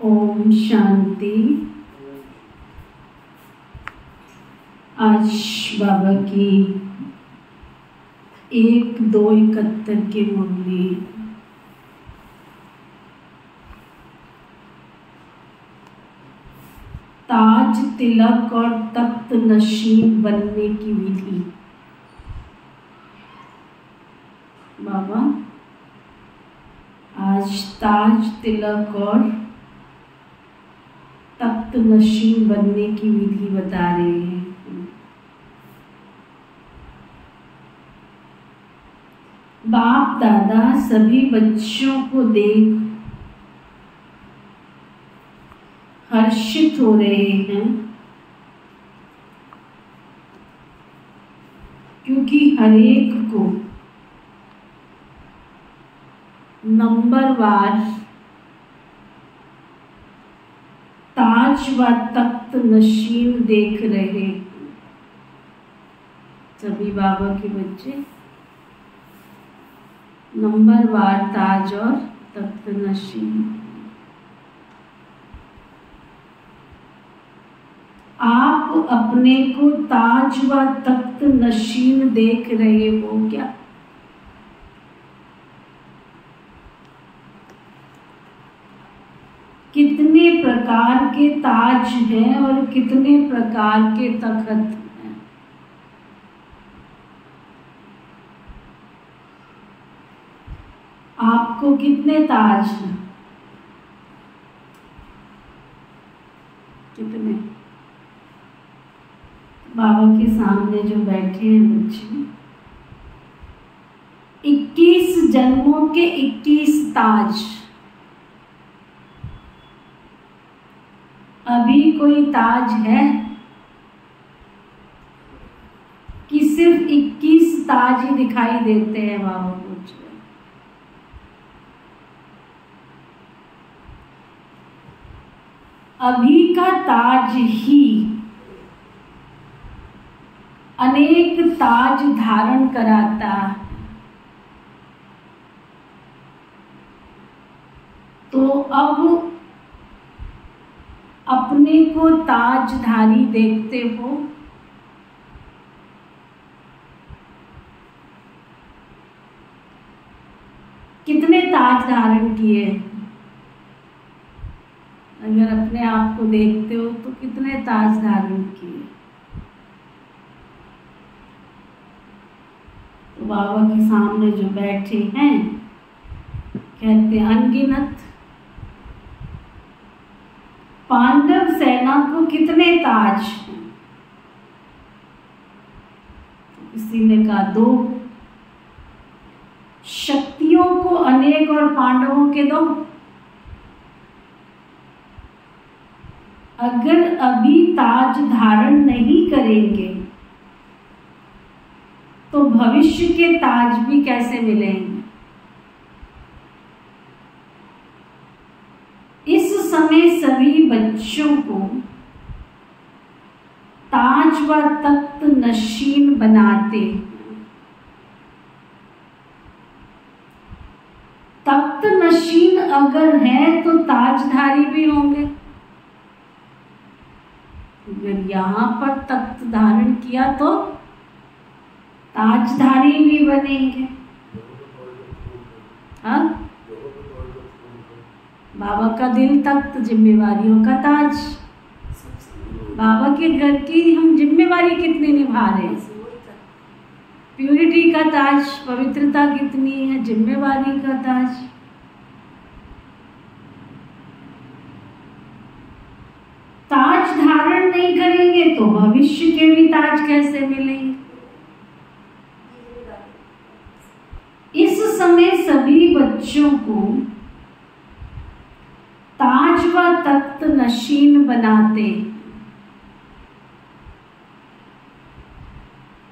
ओम शांति। आज बाबा की 1-2-71 की मुरली। ताज तिलक और तख्त नशीन बनने की विधि। बाबा आज ताज तिलक और तख्त नशीन बनने की विधि बता रहे हैं। बाप दादा सभी बच्चों को देख हर्षित हो रहे हैं, क्योंकि हर एक को नंबरवार ताज व तख्त नशीन देख रहे हैं। सभी बाबा के बच्चे नंबरवार ताज और तख्त नशीन। आप अपने को ताज व तख्त नशीन देख रहे हो क्या? कितने प्रकार के ताज हैं और कितने प्रकार के तख्त हैं? आपको कितने ताज हैं? कितने? बाबा के सामने जो बैठे हैं बच्चे, 21 जन्मों के 21 ताज। अभी कोई ताज है कि सिर्फ 21 ताज ही दिखाई देते हैं? बाबा पूछ रहे। अभी का ताज ही अनेक ताज धारण कराता है। तो अब अपने को ताजधारी देखते हो? कितने ताज धारण किए? अगर अपने आप को देखते हो तो कितने ताज धारण किए? तो बाबा के सामने जो बैठे हैं कहते हैं अनगिनत। पांडव सेना को कितने ताज हैं? किसी ने कहा 2। शक्तियों को अनेक और पांडवों के 2। अगर अभी ताज धारण नहीं करेंगे तो भविष्य के ताज भी कैसे मिलेंगे? इस समय सभी बच्चों को ताज व तख्त नशीन बनाते। तख्त नशीन अगर है तो ताजधारी भी होंगे। अगर यहाँ पर तख्त धारण किया तो ताजधारी भी बनेंगे। हाँ, बाबा का दिल तख्त, जिम्मेवारियों का ताज। बाबा के घर की हम जिम्मेवारी कितनी निभा रहे हैं? प्यूरिटी का ताज, पवित्रता कितनी है, जिम्मेवारी का ताज। ताज धारण नहीं करेंगे तो भविष्य के भी ताज कैसे मिलेंगे? इस समय सभी बच्चों को ताज व तख्त नशीन बनाते।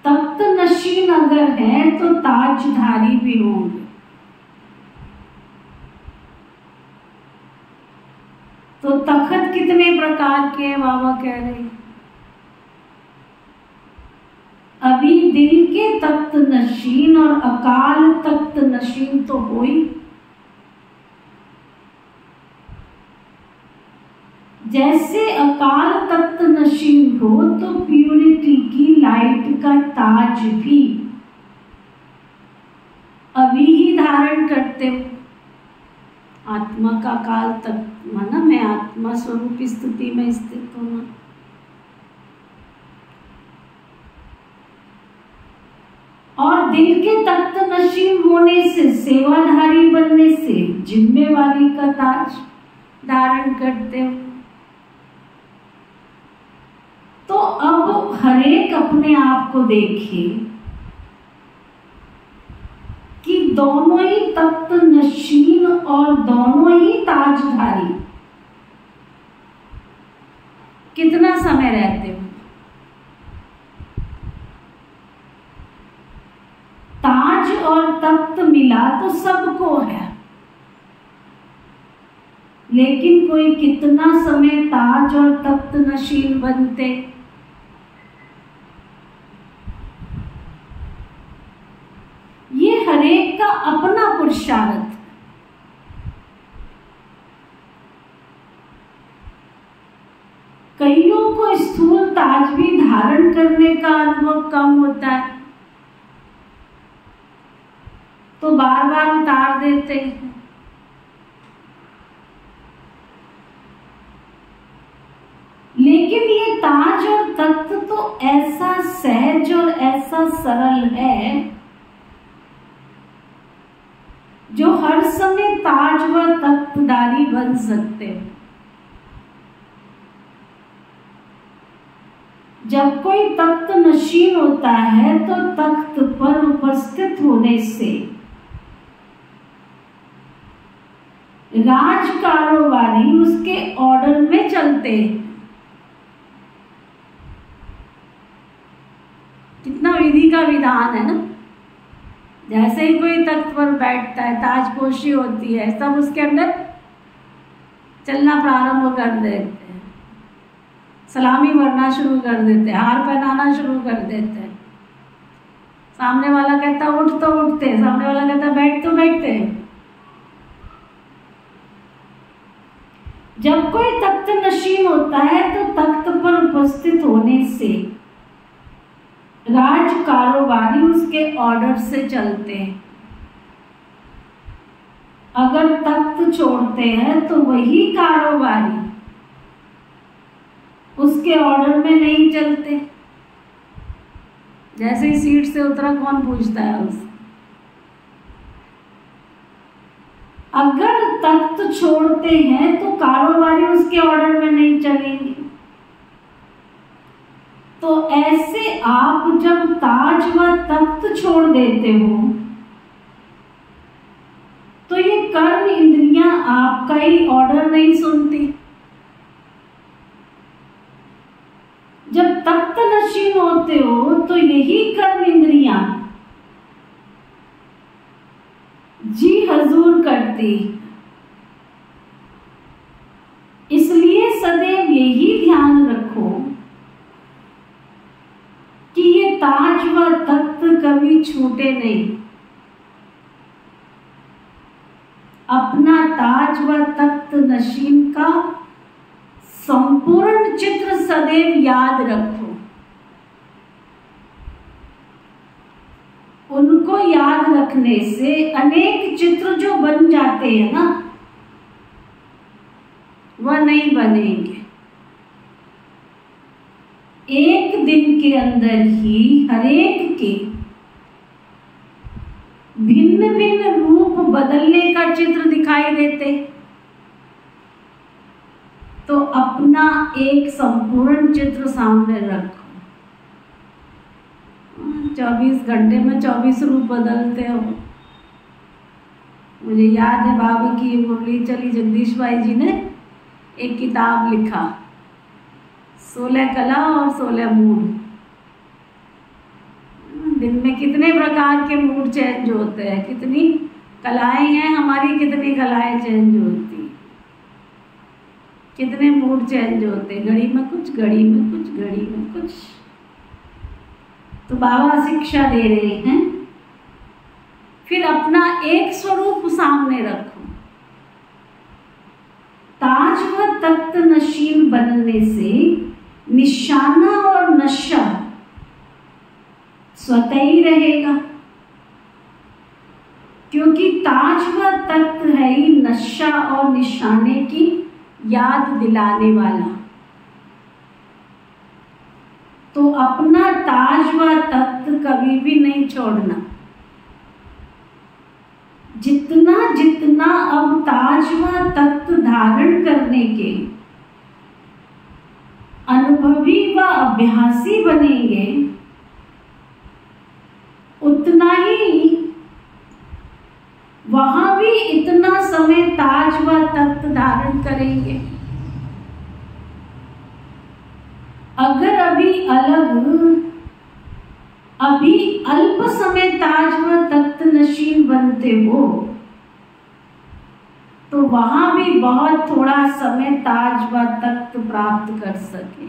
तख्त नशीन अगर है तो ताजधारी भी होंगे। तो तख्त कितने प्रकार के हैं? बाबा कह रहे हैं अभी दिल के तख्त नशीन और अकाल तख्त नशीन तो हो ही। जैसे अकाल तख्त नशीन हो तो प्यूरिटी की लाइट का ताज भी अभी ही धारण करते हो। आत्मा का काल तक माना मैं आत्मा स्वरूप स्थिति में स्थित हूँ। और दिल के तख्त नशीन होने से, सेवाधारी बनने से जिम्मेवारी का ताज धारण करते हो। तो अब हरेक अपने आप को देखे कि दोनों ही तख्त नशीन और दोनों ही ताजधारी कितना समय रहते हो। ताज और तख्त मिला तो सबको है, लेकिन कोई कितना समय ताज और तख्त नशीन बनते। ये हरेक का अपना पुरुषार्थ। कईयों को स्थूल ताज भी धारण करने का अनुभव कम होता है तो बार बार उतार देते हैं। लेकिन ये ताज और तख्त तो ऐसा सहज और ऐसा सरल है जो हर समय ताज व तख्तदारी बन सकते हैं। जब कोई तख्त नशीन होता है तो तख्त पर उपस्थित होने से राज कारोबारी उसके ऑर्डर में चलते हैं। कितना विधि का विधान है ना। जैसे ही कोई तख्त पर बैठता है, ताजपोशी होती है, सब उसके अंदर चलना प्रारंभ कर देते हैं, सलामी भरना शुरू कर देते हैं, हार पहनाना शुरू कर देते हैं। सामने वाला कहता उठ तो उठते, सामने वाला कहता बैठ तो बैठते। जब कोई तख्त नशीन होता है तो तख्त पर उपस्थित होने से राज कारोबारी उसके ऑर्डर से चलते हैं। अगर तख्त छोड़ते हैं तो वही कारोबारी उसके ऑर्डर में नहीं चलते। जैसे ही सीट से उतरा कौन पूछता है उससे। अगर तख्त छोड़ते हैं तो कारोबारी उसके ऑर्डर में नहीं चलेंगे। तो ऐसे आप जब ताज व तख्त छोड़ देते हो तो ये कर्म इंद्रियां आपका ही ऑर्डर नहीं सुनती। जब तख्त नशीन होते हो तो यही कर्म इंद्रियां जी हजूर करती। इसलिए सदैव यही ध्यान रखो कि ये ताज व तख्त कभी छूटे नहीं। अपना ताज व तख्त नशीन का संपूर्ण चित्र सदैव याद रखो। उनको याद रखने से अनेक चित्र जो बन जाते हैं ना, वह नहीं बनेंगे। एक दिन के अंदर ही हरेक के भिन्न भिन्न रूप बदलने का चित्र दिखाई देते। तो अपना एक संपूर्ण चित्र सामने रखो। 24 घंटे में 24 रूप बदलते हो। मुझे याद है बाबा की मुरली चली जगदीश भाई जी ने एक किताब लिखा, 16 कला और 16 मूड। दिन में कितने प्रकार के मूड चेंज होते हैं, कितनी कलाएं हैं हमारी, कितनी कलाएं चेंज होती, कितने मूड चेंज होते, घड़ी में कुछ, घड़ी में कुछ, घड़ी में कुछ। तो बाबा शिक्षा दे रहे हैं, फिर अपना एक स्वरूप सामने रखो। ताज व तख्त नशीन बनने से निशाना और नशा स्वतः ही रहेगा, क्योंकि ताज व तख्त है ही नशा और निशाने की याद दिलाने वाला। तो अपना ताज व तख्त कभी भी नहीं छोड़ना। जितना जितना अब ताज व तख्त धारण करने के अनुभवी व अभ्यासी बनेंगे, उतना ही वहां भी इतना समय ताज व तख्त धारण करेंगे। अगर अभी अल्प समय ताज व तख्त नशीन बनते हो, तो वहां भी बहुत थोड़ा समय ताज व तख्त प्राप्त कर सके।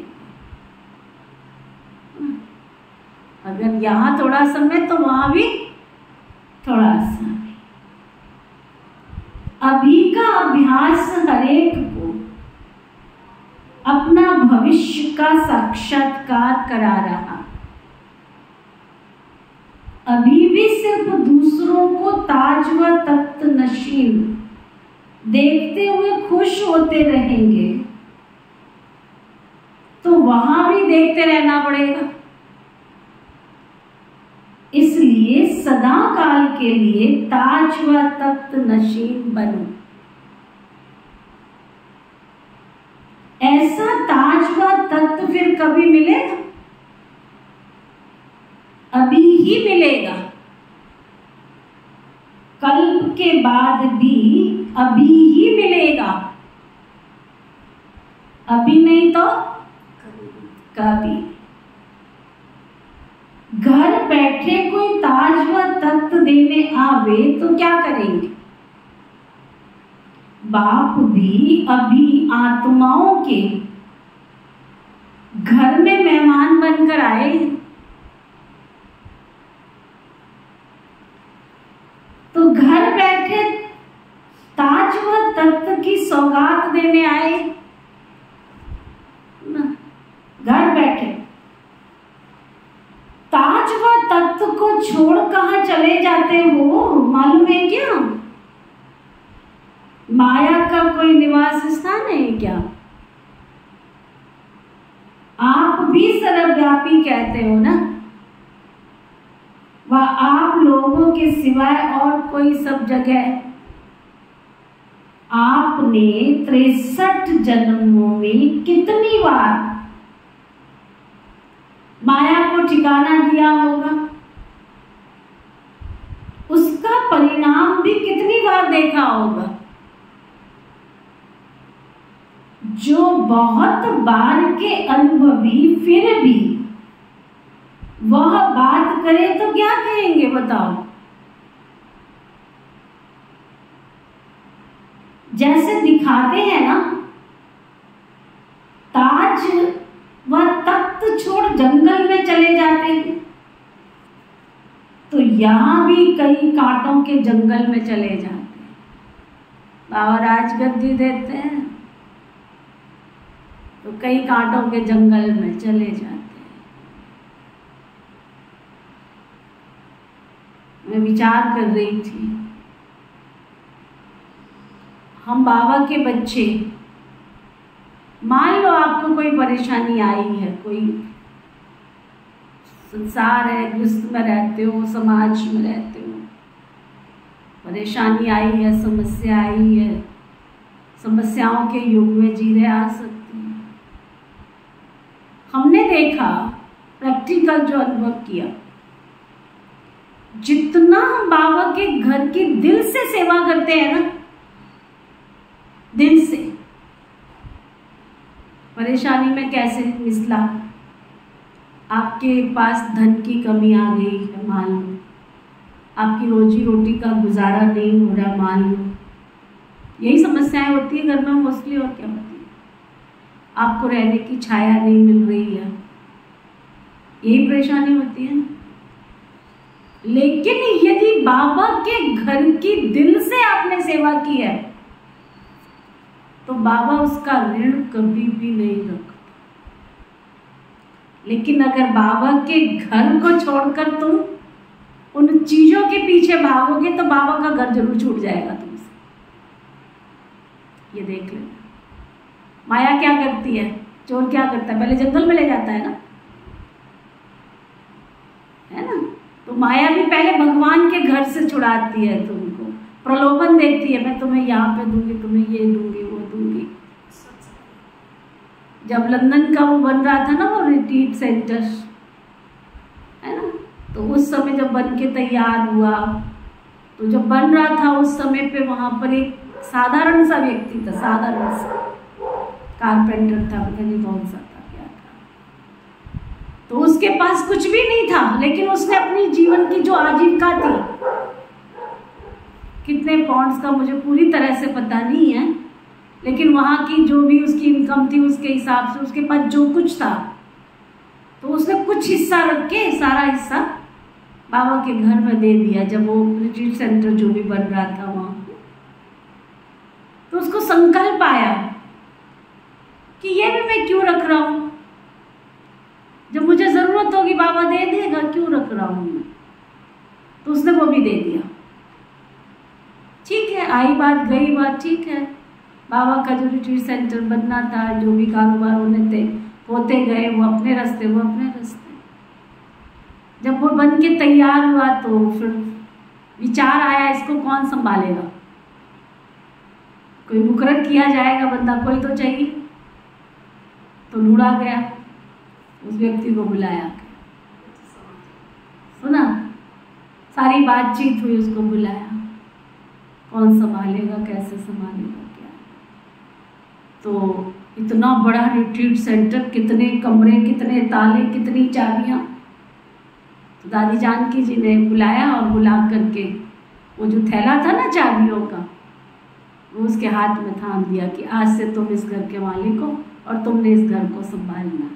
अगर यहाँ थोड़ा समय तो वहां भी थोड़ा समय। अभी का अभ्यास हरेक को अपना भविष्य का साक्षात्कार करा रहा। अभी भी सिर्फ दूसरों को ताज व तख्त नशीन देखते हुए खुश होते रहेंगे, तो वहां भी देखते रहना पड़ेगा। इसलिए सदा काल के लिए ताज व तख्त नशीन बनो। ऐसा ताज व तख्त फिर कभी मिलेगा? अभी ही मिलेगा। कल्प के बाद भी अभी ही मिलेगा। अभी नहीं तो कभी। घर बैठे कोई ताज व तख्त देने आवे तो क्या करेंगे? बाप भी अभी आत्माओं के घर में मेहमान बनकर आए, तो घर बैठे ताज व तख्त की सौगात देने आए। घर बैठे ताज व तख्त को छोड़ कहां चले जाते हो मालूम है क्या? माया का कोई निवास स्थान है क्या? आप भी सर्वव्यापी कहते हो ना? वह आप लोगों के सिवाय और कोई सब जगह। आपने 63 जन्मों में कितनी बार माया को ठिकाना दिया होगा? उसका परिणाम भी कितनी बार देखा होगा? जो बहुत बार के अनुभवी फिर भी वह बात करे तो क्या कहेंगे बताओ? जैसे दिखाते हैं ना, ताज व तख्त छोड़ जंगल में चले जाते हैं, तो यहां भी कई कांटों के जंगल में चले जाते हैं। बाबा राजगद्दी देते हैं तो कई कांटों के जंगल में चले जाते हैं। मैं विचार कर रही थी, हम बाबा के बच्चे, मान लो आपको कोई परेशानी आई है, कोई संसार है, गृहस्थ में रहते हो, समाज में रहते हो, परेशानी आई है, समस्या आई है, समस्याओं के युग में जी रहे आ सकती है। हमने देखा, प्रैक्टिकल जो अनुभव किया, जितना हम बाबा के घर की दिल से सेवा करते हैं ना, दिल से, परेशानी में कैसे मिसला, आपके पास धन की कमी आ गई है, मान लो आपकी रोजी रोटी का गुजारा नहीं हो रहा, मान लो, यही समस्याएं होती है घर में मोस्टली। और क्या होती है? आपको रहने की छाया नहीं मिल रही है, यही परेशानी होती है। लेकिन यदि बाबा के घर की दिल से आपने सेवा की है, तो बाबा उसका ऋण कभी भी नहीं रखता। लेकिन अगर बाबा के घर को छोड़कर तुम उन चीजों के पीछे भागोगे तो बाबा का घर जरूर छूट जाएगा तुमसे। ये देख लेना। माया क्या करती है, चोर क्या करता है, पहले जंगल में ले जाता है ना, है ना। तो माया भी पहले भगवान के घर से छुड़ाती है तुमको, प्रलोभन देती है, मैं तुम्हें यहाँ पे दूंगी, तुम्हें ये दूंगी, वो दूंगी। जब लंदन का वो बन रहा था ना, वो रिट्रीट सेंटर, है ना, तो उस समय जब बन के तैयार हुआ, तो जब बन रहा था उस समय पे वहां पर एक साधारण सा व्यक्ति था, साधारण सा कारपेंटर था, पता नहीं कौन सा था, क्या था। तो उसके पास कुछ भी नहीं था, लेकिन उसने अपनी जीवन की जो आजीविका थी, कितने पाउंड्स का मुझे पूरी तरह से पता नहीं है, लेकिन वहां की जो भी उसकी इनकम थी उसके हिसाब से उसके पास जो कुछ था, तो उसने कुछ हिस्सा रख के सारा हिस्सा बाबा के घर में दे दिया। जब वो रिट्रीट सेंटर जो भी बन रहा था वहां, तो उसको संकल्प आया कि ये भी मैं क्यों रख रहा हूं, जब मुझे जरूरत होगी बाबा दे देगा, क्यों रख रहा हूं मैं। तो उसने वो भी दे दिया। ठीक है, आई बात गई बात, ठीक है। बाबा का जो रिट्रीट सेंटर बनना था, जो भी कारोबार होने थे होते गए, वो अपने रास्ते, वो अपने रास्ते। जब वो बन के तैयार हुआ तो फिर विचार आया, इसको कौन संभालेगा, कोई मुकर्रर किया जाएगा बंदा, कोई तो चाहिए। तो ढूंढा गया, उस व्यक्ति को बुलाया, सुना, सारी बातचीत हुई, उसको बुलाया, कौन संभालेगा, कैसे संभालेगा, क्या। तो इतना बड़ा रिट्रीट सेंटर, कितने कमरे, कितने ताले, कितनी चाबियां। तो दादी जानकी जी ने बुलाया और बुला करके वो जो थैला था ना चाबियों का, वो उसके हाथ में थाम दिया कि आज से तुम इस घर के मालिक हो और तुमने इस घर को संभालना।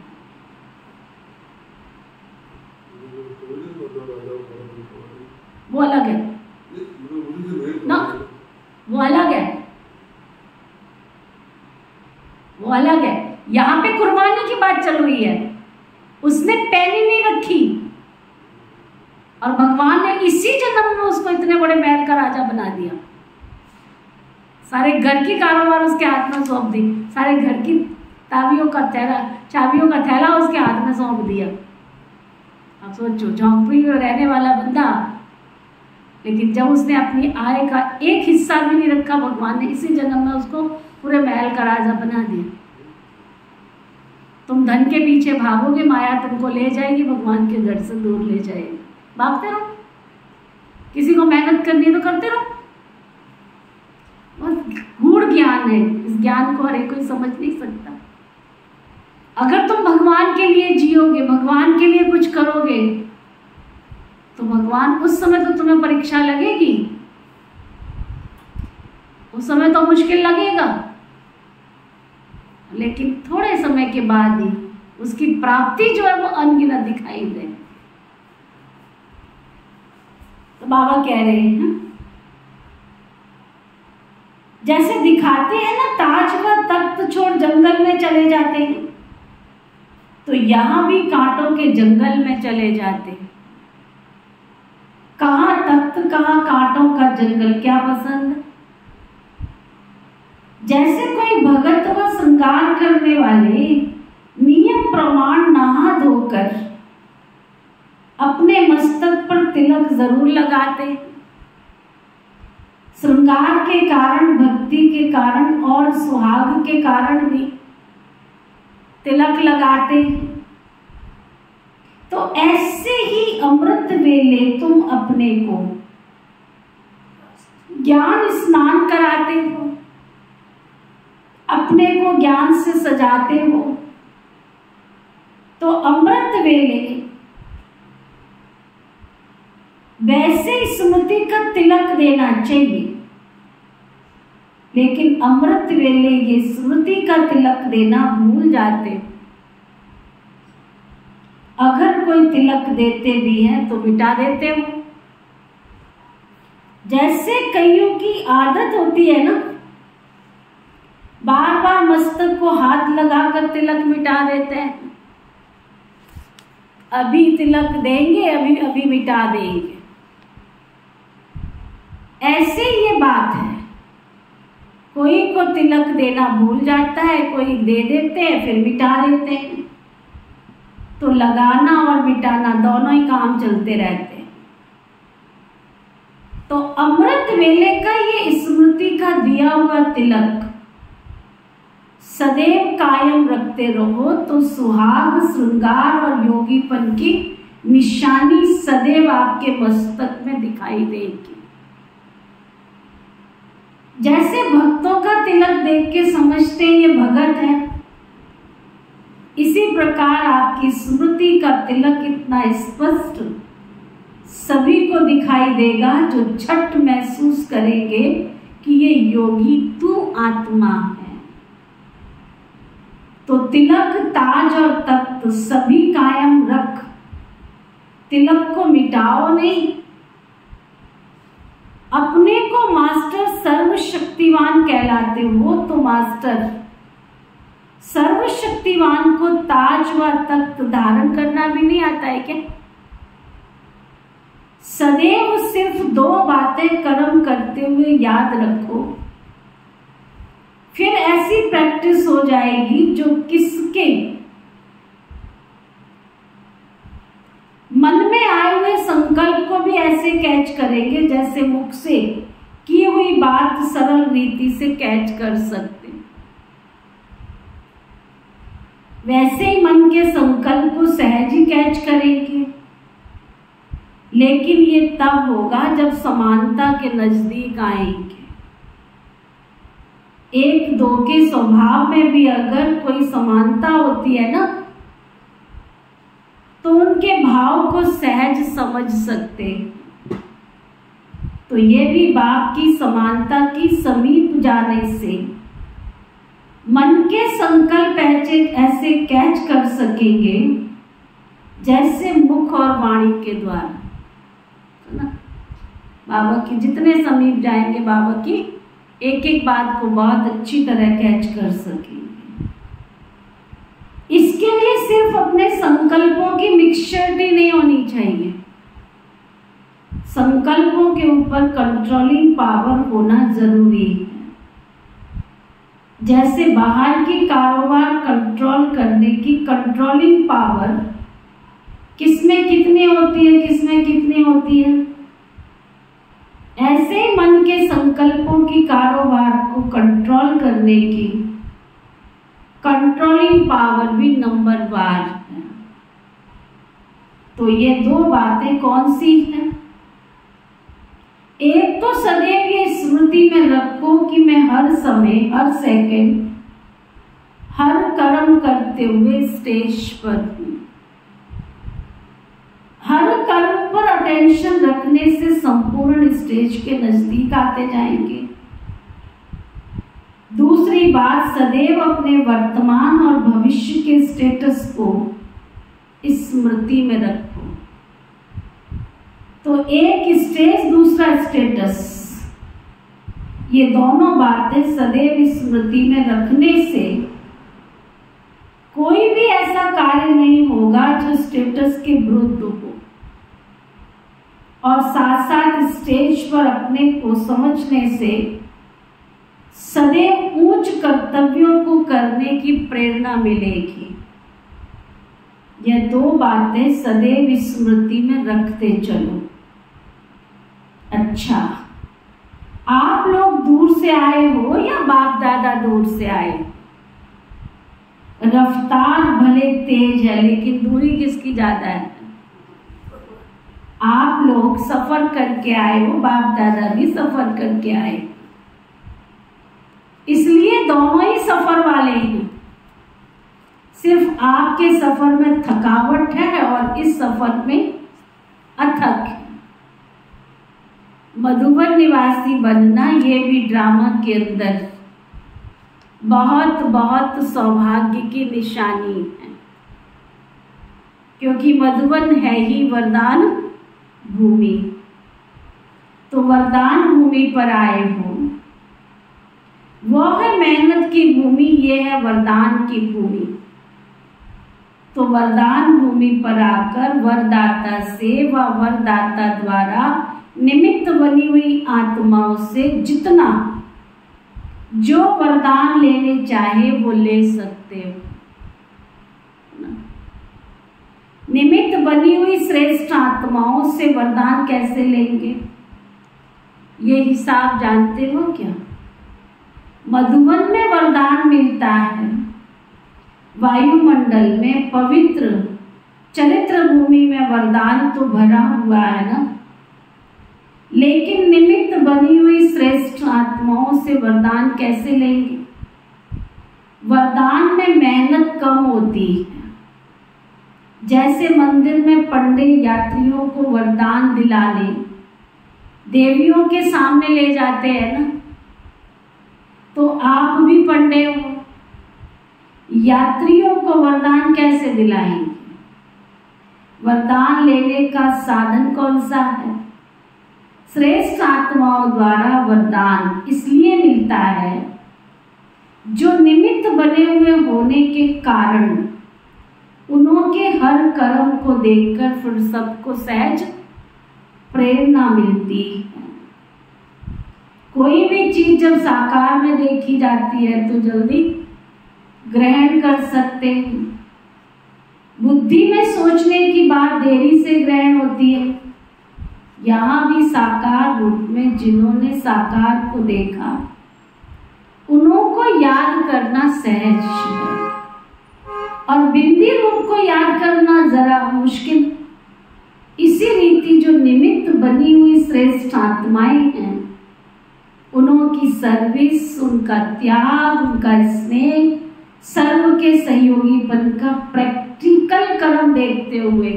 वो अलग है ना, वो अलग है, वो अलग है। यहाँ पे कुर्बानी की बात चल रही है। उसने पैनी नहीं रखी और भगवान ने इसी जन्म में उसको इतने बड़े महल का राजा बना दिया। सारे घर की कारोबार उसके हाथ में सौंप दी, सारे घर की चाबियों का थैला उसके हाथ में सौंप दिया। अब सोचो, झोंपड़ी में रहने वाला बंदा, लेकिन जब उसने अपनी आय का एक हिस्सा भी नहीं रखा, भगवान ने इसी जन्म में उसको पूरे महल का राजा बना दिया। तुम धन के पीछे भागोगे, माया तुमको ले जाएगी, भगवान के घर से दूर ले जाएगी। भागते रहो, किसी को मेहनत करनी है तो करते रहो। बहुत गूढ़ ज्ञान है, इस ज्ञान को हर एक कोई समझ नहीं सकता। अगर तुम भगवान के लिए जियोगे, भगवान के लिए कुछ करोगे, तो भगवान उस समय तो तुम्हें परीक्षा लगेगी, उस समय तो मुश्किल लगेगा, लेकिन थोड़े समय के बाद ही उसकी प्राप्ति जो है वो अनगिनत दिखाई दे। तो बाबा कह रहे हैं, जैसे दिखाते हैं ना ताज व तख्त छोड़ जंगल में चले जाते हैं, तो यहां भी कांटों के जंगल में चले जाते हैं। कहां तख्त, कहां कांटों का जंगल, क्या पसंद। जैसे कोई भगत व श्रृंगार करने वाले नियम प्रमाण नहा धोकर अपने मस्तक पर तिलक जरूर लगाते, श्रृंगार के कारण, भक्ति के कारण और सुहाग के कारण भी तिलक लगाते। तो ऐसे ही अमृत वेले तुम अपने को ज्ञान स्नान कराते हो, अपने को ज्ञान से सजाते हो। तो अमृत वेले वैसे स्मृति का तिलक देना चाहिए, लेकिन अमृत वेले ये स्मृति का तिलक देना भूल जाते। अगर कोई तिलक देते भी हैं तो मिटा देते हो। जैसे कईयों की आदत होती है ना, बार बार मस्तक को हाथ लगाकर तिलक मिटा देते हैं। अभी तिलक देंगे, अभी अभी मिटा देंगे। ऐसे ये बात है, कोई को तिलक देना भूल जाता है, कोई दे देते हैं फिर मिटा देते हैं। तो लगाना और मिटाना दोनों ही काम चलते रहते हैं। तो अमृत वेले का ये स्मृति का दिया हुआ तिलक सदैव कायम रखते रहो तो सुहाग, श्रृंगार और योगीपन की निशानी सदैव आपके मस्तक में दिखाई देगी। जैसे भक्तों का तिलक देख के समझते हैं ये भगत है, इसी प्रकार आपकी स्मृति का तिलक इतना स्पष्ट सभी को दिखाई देगा जो झट महसूस करेंगे कि ये योगी तू आत्मा है। तो तिलक, ताज और तख्त सभी कायम रख, तिलक को मिटाओ नहीं। अपने को मास्टर सर्वशक्तिवान कहलाते हो तो मास्टर सर्वशक्तिवान को ताज व तख्त धारण करना भी नहीं आता है क्या? सदैव सिर्फ दो बातें कर्म करते हुए याद रखो, फिर ऐसी प्रैक्टिस हो जाएगी जो किसके मन में आए हुए संकल्प को भी ऐसे कैच करेंगे जैसे मुख से की हुई बात सरल रीति से कैच कर सकते। वैसे ही मन के संकल्प को सहज ही कैच करेंगे, लेकिन ये तब होगा जब समानता के नजदीक आएंगे। एक दो के स्वभाव में भी अगर कोई समानता होती है ना, तो उनके भाव को सहज समझ सकते हैं। तो ये भी बाप की समानता की समीप जाने से मन के संकल्प ऐसे कैच कर सकेंगे जैसे मुख और वाणी के द्वारा, है ना। बाबा की जितने समीप जाएंगे बाबा की एक एक बात को बहुत अच्छी तरह कैच कर सकेंगे। इसके लिए सिर्फ अपने संकल्पों की मिक्सचरिटी नहीं होनी चाहिए, संकल्पों के ऊपर कंट्रोलिंग पावर होना जरूरी है। जैसे बाहर की कारोबार कंट्रोल करने की कंट्रोलिंग पावर किसमें कितनी होती है, किसमें कितनी होती है, ऐसे ही मन के संकल्पों की कारोबार को कंट्रोल करने की कंट्रोलिंग पावर भी नंबर वार है। तो ये दो बातें कौन सी हैं? एक तो सदैव ये स्मृति में रखो कि मैं हर समय, हर सेकंड, हर कर्म करते हुए स्टेज पर हूं। हर कर्म पर अटेंशन रखने से संपूर्ण स्टेज के नजदीक आते जाएंगे। दूसरी बात, सदैव अपने वर्तमान और भविष्य के स्टेटस को स्मृति में रखो। तो एक स्टेज, दूसरा स्टेटस, ये दोनों बातें सदैव स्मृति में रखने से कोई भी ऐसा कार्य नहीं होगा जो स्टेटस के विरुद्ध हो। और साथ साथ स्टेज पर अपने को समझने से सदैव उच्च कर्तव्यों को करने की प्रेरणा मिलेगी। यह दो बातें सदैव स्मृति में रखते चलो। अच्छा, आप लोग दूर से आए हो या बाप दादा दूर से आए? रफ्तार भले तेज है लेकिन दूरी किसकी ज्यादा है? आप लोग सफर करके आए हो, बाप दादा भी सफर करके आए, इसलिए दोनों ही सफर वाले हैं। सिर्फ आपके सफर में थकावट है और इस सफर में अथक है। मधुबन निवासी बनना ये भी ड्रामा के अंदर बहुत बहुत सौभाग्य की निशानी है, क्योंकि मधुबन है ही वरदान भूमि। तो वरदान भूमि पर आए हो, वह है मेहनत की भूमि ये है वरदान की भूमि। तो वरदान भूमि पर आकर वरदाता से व वरदाता द्वारा निमित्त बनी हुई आत्माओं से जितना जो वरदान लेने चाहे वो ले सकते हो। निमित्त बनी हुई श्रेष्ठ आत्माओं से वरदान कैसे लेंगे, ये हिसाब जानते हो क्या? मधुबन में वरदान मिलता है, वायुमंडल में पवित्र चरित्र भूमि में वरदान तो भरा हुआ है ना, लेकिन निमित्त बनी हुई श्रेष्ठ आत्माओं से वरदान कैसे लेंगे? वरदान में मेहनत कम होती है। जैसे मंदिर में पंडित यात्रियों को वरदान दिलाने देवियों के सामने ले जाते हैं ना, तो आप भी पंडित हो, यात्रियों को वरदान कैसे दिलाएंगे? वरदान लेने का साधन कौन सा है? श्रेष्ठ आत्माओं द्वारा वरदान इसलिए मिलता है जो निमित्त बने हुए होने के कारण उनके हर कर्म को देखकर फिर सबको सहज प्रेरणा मिलती है। कोई भी चीज जब साकार में देखी जाती है तो जल्दी ग्रहण कर सकते हैं। बुद्धि में सोचने की बात देरी से ग्रहण होती है। यहाँ भी साकार रूप में जिन्होंने साकार को देखा उनको याद करना सहज है, और बिंदी रूप को याद करना जरा मुश्किल। इसी रीति जो निमित्त बनी हुई श्रेष्ठ आत्माएं हैं, उनकी सर्विस, उनका त्याग, उनका स्नेह, सर्व के सहयोगीपन का प्रैक्टिकल कर्म देखते हुए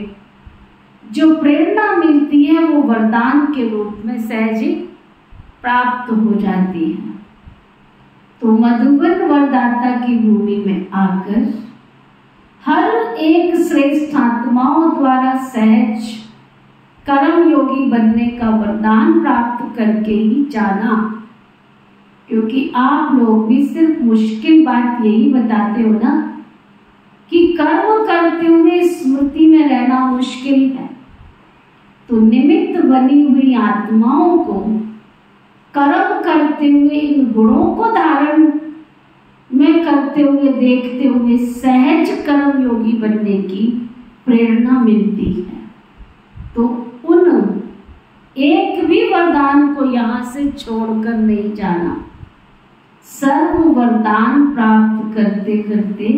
जो प्रेरणा मिलती है वो वरदान के रूप में सहज ही प्राप्त हो जाती है। तो मधुबन वरदाता की भूमि में आकर हर एक श्रेष्ठ आत्माओं द्वारा सहज कर्म योगी बनने का वरदान प्राप्त करके ही जाना, क्योंकि आप लोग भी सिर्फ मुश्किल बात यही बताते हो ना कि कर्म करते हुए स्मृति में रहना मुश्किल है। तो निमित्त बनी हुई आत्माओं को कर्म करते हुए इन गुणों को धारण में करते हुए देखते हुए सहज कर्म योगी बनने की प्रेरणा मिलती है। तो उन एक भी वरदान को यहाँ से छोड़कर नहीं जाना। सर्व वरदान प्राप्त करते करते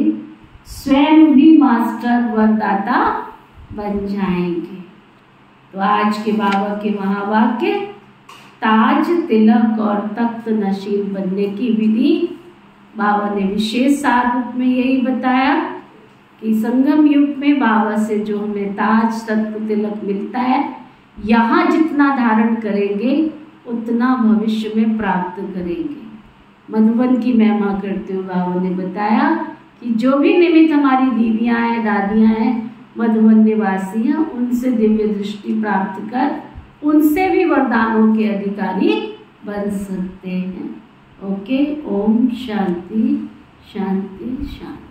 स्वयं भी मास्टर वरदाता बन जाएंगे। तो आज के बाबा के महावाक्य, ताज, तिलक और तख्त नशीब बनने की विधि बाबा ने विशेष सार रूप में यही बताया कि संगम युग में बाबा से जो हमें ताज, तख्त, तिलक मिलता है, यहाँ जितना धारण करेंगे उतना भविष्य में प्राप्त करेंगे। मधुबन की महिमा करते हुए बाबा ने बताया कि जो भी निमित्त हमारी दीदियाँ हैं, दादियाँ हैं, मधुबन निवासी हैं, उनसे दिव्य दृष्टि प्राप्त कर उनसे भी वरदानों के अधिकारी बन सकते हैं। ओके, ओम शांति शांति शांति।